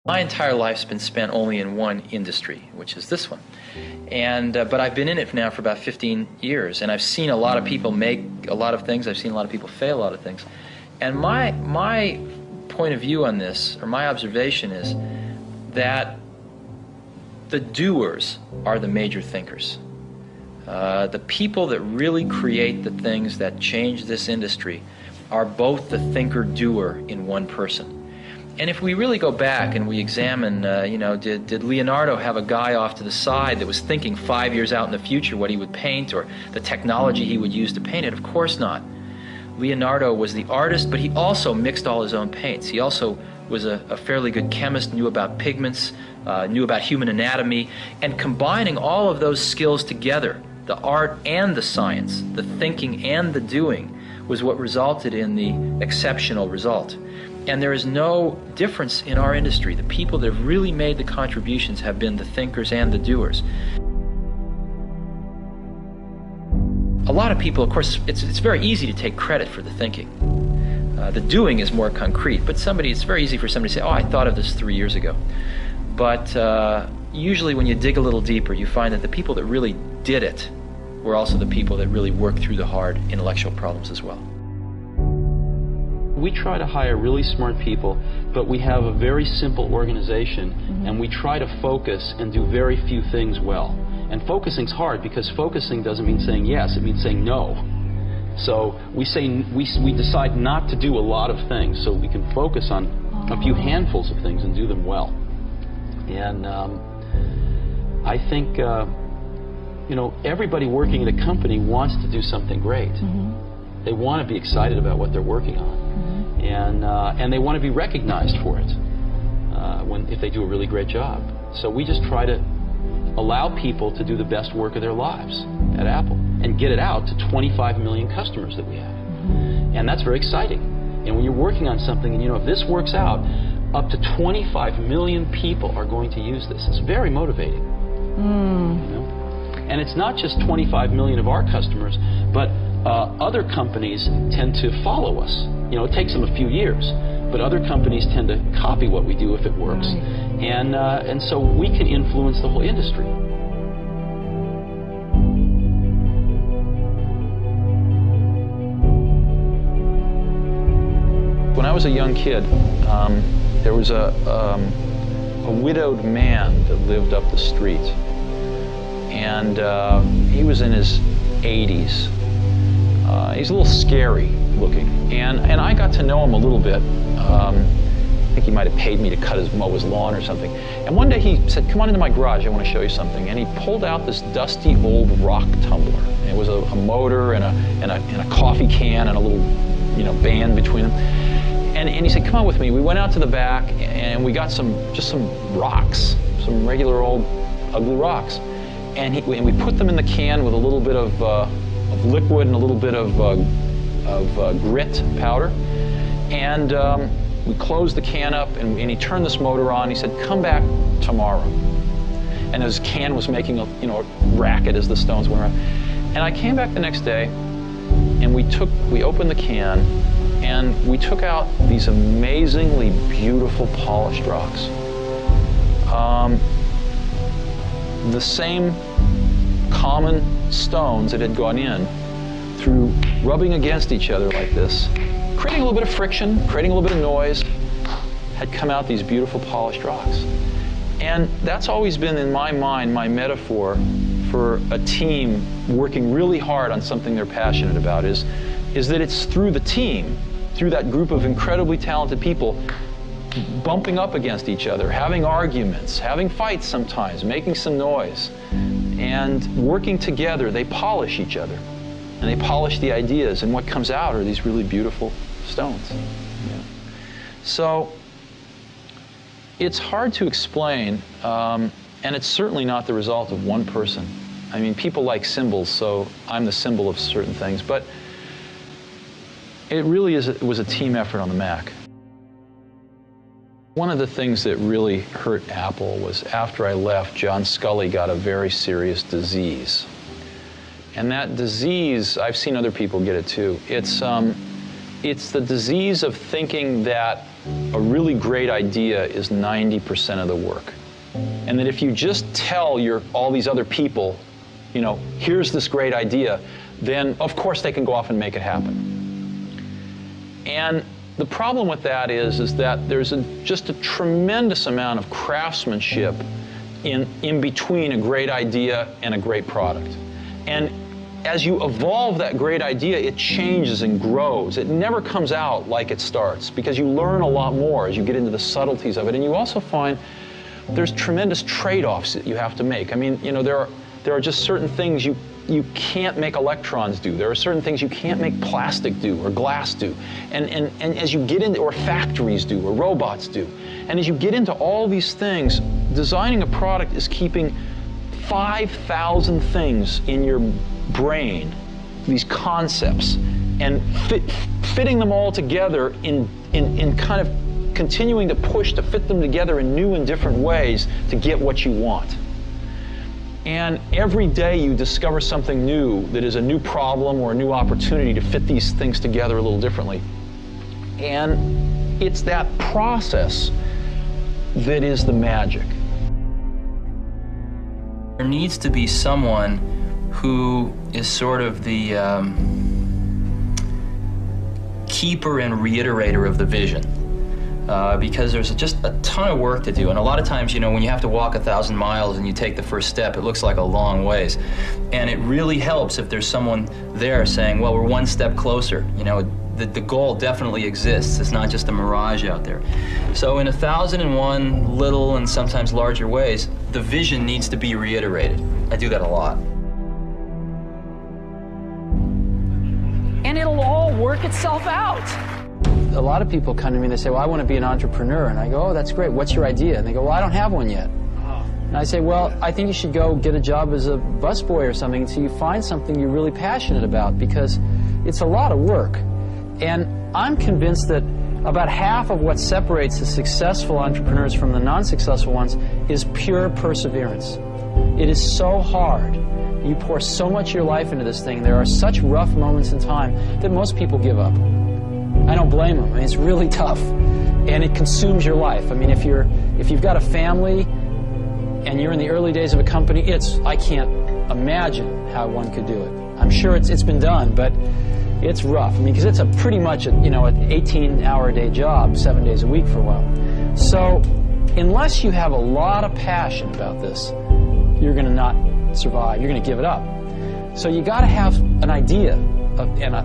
My entire life's been spent only in one industry, which is this one. But I've been in it now for about 15 years, and I've seen a lot of people make a lot of things. I've seen a lot of people fail a lot of things. And my point of view on this, or my observation, is that the doers are the major thinkers. The people that really create the things that change this industry are both the thinker-doer in one person. And if we really go back and we examine, did Leonardo have a guy off to the side that was thinking 5 years out in the future what he would paint or the technology he would use to paint it? Of course not. Leonardo was the artist, but he also mixed all his own paints. He also was a fairly good chemist, knew about pigments, knew about human anatomy, and combining all of those skills together, the art and the science, the thinking and the doing, was what resulted in the exceptional result. And there is no difference in our industry. The people that have really made the contributions have been the thinkers and the doers. A lot of people, of course, it's very easy to take credit for the thinking. The doing is more concrete, but it's very easy for somebody to say, oh, I thought of this 3 years ago. But usually when you dig a little deeper, you find that the people that really did it were also the people that really worked through the hard intellectual problems as well. We try to hire really smart people, but we have a very simple organization, and we try to focus and do very few things well. And focusing's hard because focusing doesn't mean saying yes, it means saying no. So we decide not to do a lot of things so we can focus on a few handfuls of things and do them well. And I think everybody working at a company wants to do something great. They want to be excited about what they're working on. And they want to be recognized for it if they do a really great job. So we just try to allow people to do the best work of their lives at Apple and get it out to 25 million customers that we have. And that's very exciting. And when you're working on something and if this works out, up to 25 million people are going to use this. It's very motivating. And it's not just 25 million of our customers, but other companies tend to follow us. It takes them a few years, but other companies tend to copy what we do if it works. And so we can influence the whole industry. When I was a young kid, there was a widowed man that lived up the street. And he was in his 80s. He's a little scary looking, and I got to know him a little bit. I think he might have paid me to mow his lawn or something. And one day he said, "Come on into my garage, I want to show you something." And he pulled out this dusty old rock tumbler. And it was a motor and a coffee can and a little band between them. And he said, "Come on with me." We went out to the back and we got just some rocks, some regular old ugly rocks. And we put them in the can with a little bit of liquid and a little bit of grit powder, and we closed the can up, and he turned this motor on. He said, "Come back tomorrow." And his can was making a racket as the stones went around. And I came back the next day, and we opened the can, and we took out these amazingly beautiful polished rocks. The same common stones that had gone in through rubbing against each other like this, creating a little bit of friction, creating a little bit of noise, had come out these beautiful polished rocks. And that's always been, in my mind, my metaphor for a team working really hard on something they're passionate about, is that it's through the team, through that group of incredibly talented people, bumping up against each other, having arguments, having fights sometimes, making some noise, and working together, they polish each other, and they polish the ideas, and what comes out are these really beautiful stones. So it's hard to explain, and it's certainly not the result of one person. I mean, people like symbols, so I'm the symbol of certain things, but it really was a team effort on the Mac. One of the things that really hurt Apple was after I left, John Sculley got a very serious disease. And that disease, I've seen other people get it too. it's the disease of thinking that a really great idea is 90% of the work. And that if you just tell all these other people, you know, here's this great idea, then of course they can go off and make it happen. And the problem with that is that there's just a tremendous amount of craftsmanship in between a great idea and a great product. And as you evolve that great idea, it changes and grows. It never comes out like it starts, because you learn a lot more as you get into the subtleties of it. And you also find there's tremendous trade-offs that you have to make. I mean, you know, there are just certain things you can't make electrons do. There are certain things you can't make plastic do or glass do. And as you get into, or factories do, or robots do. And as you get into all these things, designing a product is keeping 5,000 things in your brain, these concepts, and fitting them all together in kind of continuing to push to fit them together in new and different ways to get what you want. And every day you discover something new that is a new problem or a new opportunity to fit these things together a little differently. And it's that process that is the magic. There needs to be someone who is sort of the keeper and reiterator of the vision. Because there's just a ton of work to do. And a lot of times, you know, when you have to walk 1,000 miles and you take the first step, it looks like a long ways. And it really helps if there's someone there saying, well, we're one step closer. You know, the goal definitely exists. It's not just a mirage out there. So in 1,001 little and sometimes larger ways, the vision needs to be reiterated. I do that a lot. And it'll all work itself out. A lot of people come to me and they say, well, I want to be an entrepreneur. And I go, oh, that's great. What's your idea? And they go, well, I don't have one yet. And I say, well, I think you should go get a job as a busboy or something until you find something you're really passionate about, because it's a lot of work. And I'm convinced that about half of what separates the successful entrepreneurs from the non-successful ones is pure perseverance. It is so hard. You pour so much of your life into this thing. There are such rough moments in time that most people give up. I don't blame them. I mean, it's really tough, and it consumes your life. I mean, if you've got a family and you're in the early days of a company, I can't imagine how one could do it. I'm sure it's been done, but it's rough. I mean, because it's pretty much an 18-hour-a-day job, 7 days a week for a while. So, unless you have a lot of passion about this, you're going to not survive. You're going to give it up. So you got to have an idea.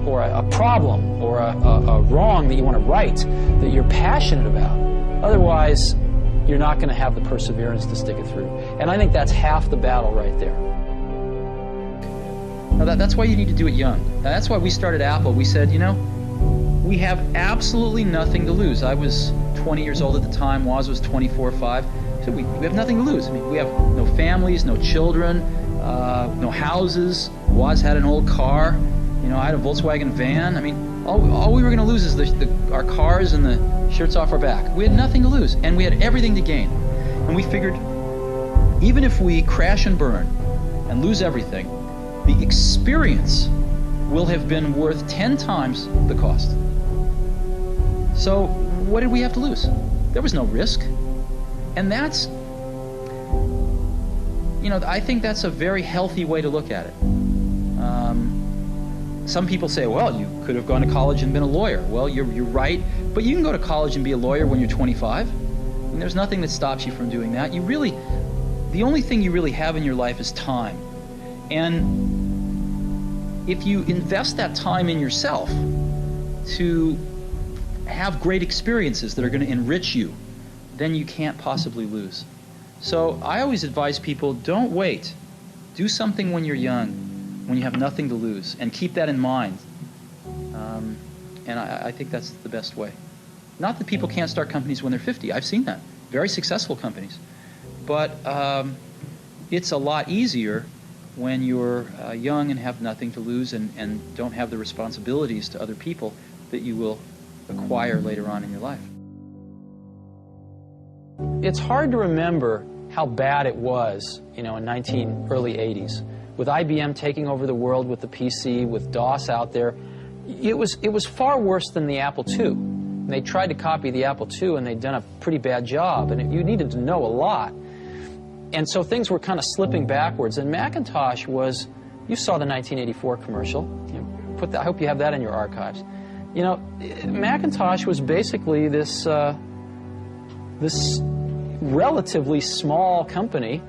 Or a problem or a wrong that you want to right that you're passionate about. Otherwise, you're not going to have the perseverance to stick it through. And I think that's half the battle right there. Now that's why you need to do it young. Now that's why we started Apple. We said, you know, we have absolutely nothing to lose. I was 20 years old at the time. Woz was 24 or 5. So we have nothing to lose. I mean, we have no families, no children, no houses. Woz had an old car. You know, I had a Volkswagen van. I mean, all we were going to lose is our cars and the shirts off our back. We had nothing to lose, and we had everything to gain. And we figured, even if we crash and burn and lose everything, the experience will have been worth 10 times the cost. So what did we have to lose? There was no risk. And that's, you know, I think that's a very healthy way to look at it. Some people say, well, you could have gone to college and been a lawyer. Well, you're right, but you can go to college and be a lawyer when you're 25. And there's nothing that stops you from doing that. The only thing you really have in your life is time. And if you invest that time in yourself to have great experiences that are going to enrich you, then you can't possibly lose. So I always advise people, don't wait. Do something when you're young, when you have nothing to lose, and keep that in mind. And I think that's the best way. Not that people can't start companies when they're 50. I've seen that. Very successful companies. But it's a lot easier when you're young and have nothing to lose and don't have the responsibilities to other people that you will acquire later on in your life. It's hard to remember how bad it was, you know, in early 80s. With IBM taking over the world with the PC, with DOS out there, it was far worse than the Apple II. They tried to copy the Apple II, and they'd done a pretty bad job, and you needed to know a lot. And so things were kind of slipping backwards. And Macintosh was, you saw the 1984 commercial. You know, I hope you have that in your archives. You know, Macintosh was basically this this relatively small company,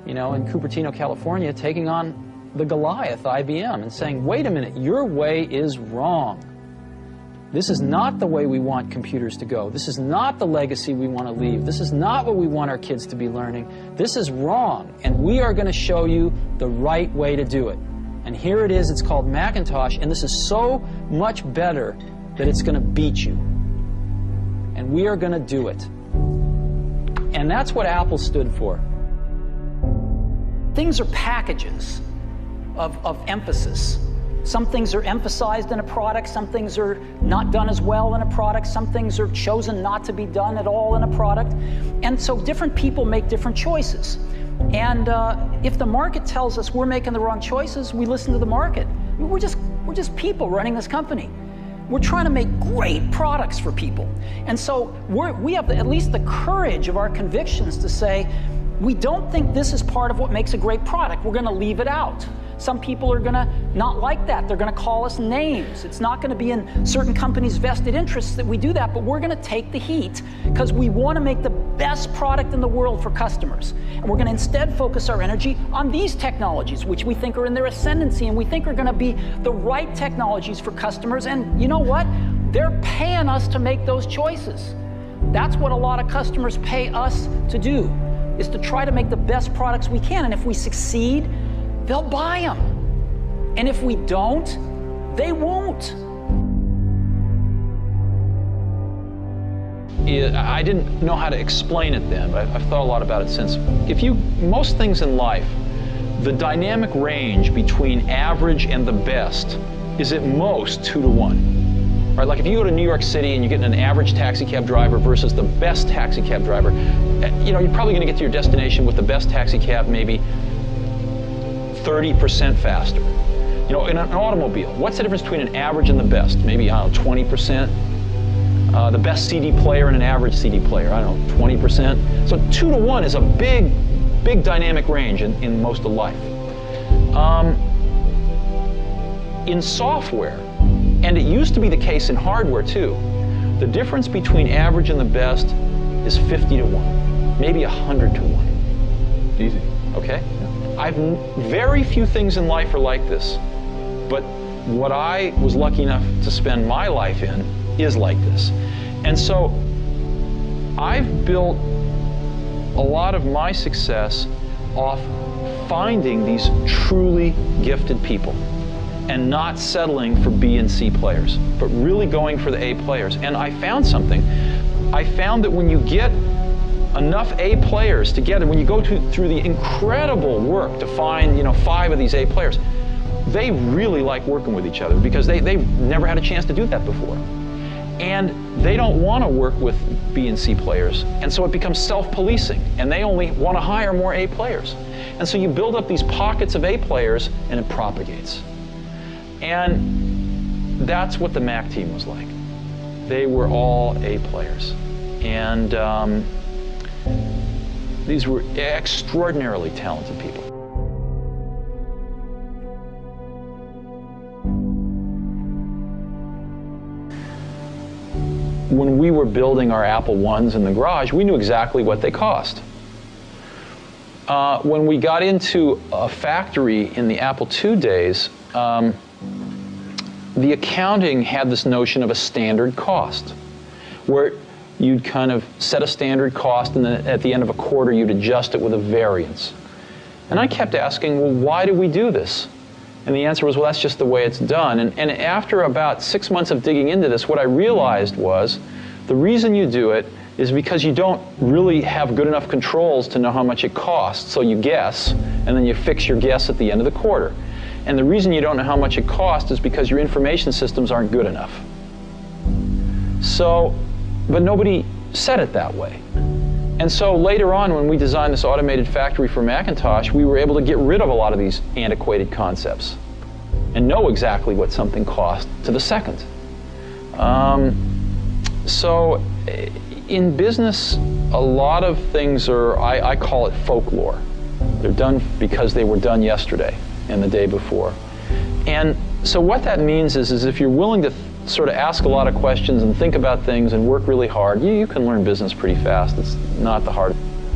you know, in Cupertino, California, taking on the Goliath, IBM, and saying, wait a minute, your way is wrong. This is not the way we want computers to go. This is not the legacy we want to leave. This is not what we want our kids to be learning. This is wrong, and we are going to show you the right way to do it. And here it is. It's called Macintosh, and this is so much better that it's going to beat you. And we are going to do it. And that's what Apple stood for. Things are packages of emphasis. Some things are emphasized in a product, some things are not done as well in a product, some things are chosen not to be done at all in a product. And so different people make different choices. And if the market tells us we're making the wrong choices, we listen to the market. We're just people running this company. We're trying to make great products for people. And so we have at least the courage of our convictions to say, we don't think this is part of what makes a great product. We're going to leave it out. Some people are going to not like that. They're going to call us names. It's not going to be in certain companies' vested interests that we do that, but we're going to take the heat because we want to make the best product in the world for customers. And we're going to instead focus our energy on these technologies, which we think are in their ascendancy and we think are going to be the right technologies for customers. And you know what? They're paying us to make those choices. That's what a lot of customers pay us to do, is to try to make the best products we can. And if we succeed, they'll buy them. And if we don't, they won't. I didn't know how to explain it then, but I've thought a lot about it since. Most things in life, the dynamic range between average and the best is at most 2 to 1. Right? Like if you go to New York City and you get an average taxi cab driver versus the best taxi cab driver, you know, you're probably going to get to your destination with the best taxi cab maybe 30% faster. You know, in an automobile, what's the difference between an average and the best? Maybe, I don't know, 20%. The best CD player and an average CD player, I don't know, 20%. So 2 to 1 is a big dynamic range in most of life. In software, and it used to be the case in hardware too, the difference between average and the best is 50 to 1, maybe 100 to 1. Easy. Okay? Very few things in life are like this, but what I was lucky enough to spend my life in is like this. And so I've built a lot of my success off finding these truly gifted people and not settling for B and C players, but really going for the A players. And I found something. I found that when you get enough A players together, when you go through the incredible work to find, you know, 5 of these A players, they really like working with each other because they've never had a chance to do that before. And they don't want to work with B and C players. And so it becomes self-policing, and they only want to hire more A players. And so you build up these pockets of A players, and it propagates. And that's what the Mac team was like. They were all A players. And these were extraordinarily talented people. When we were building our Apple I's in the garage, we knew exactly what they cost. When we got into a factory in the Apple II days, the accounting had this notion of a standard cost, where you'd kind of set a standard cost, and then at the end of a quarter, you'd adjust it with a variance. And I kept asking, well, why do we do this? And the answer was, well, that's just the way it's done. And after about 6 months of digging into this, what I realized was the reason you do it is because you don't really have good enough controls to know how much it costs. So you guess, and then you fix your guess at the end of the quarter. And the reason you don't know how much it costs is because your information systems aren't good enough. So, but nobody said it that way. And so later on, when we designed this automated factory for Macintosh, we were able to get rid of a lot of these antiquated concepts. and know exactly what something cost to the second. So in business, a lot of things are, I call it folklore. They're done because they were done yesterday and the day before. And so what that means is if you're willing to sort of ask a lot of questions and think about things and work really hard, you can learn business pretty fast. It's not the hard.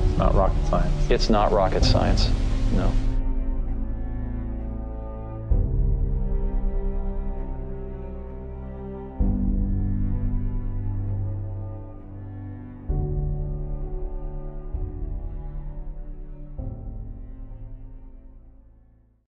It's not rocket science. It's not rocket science, no.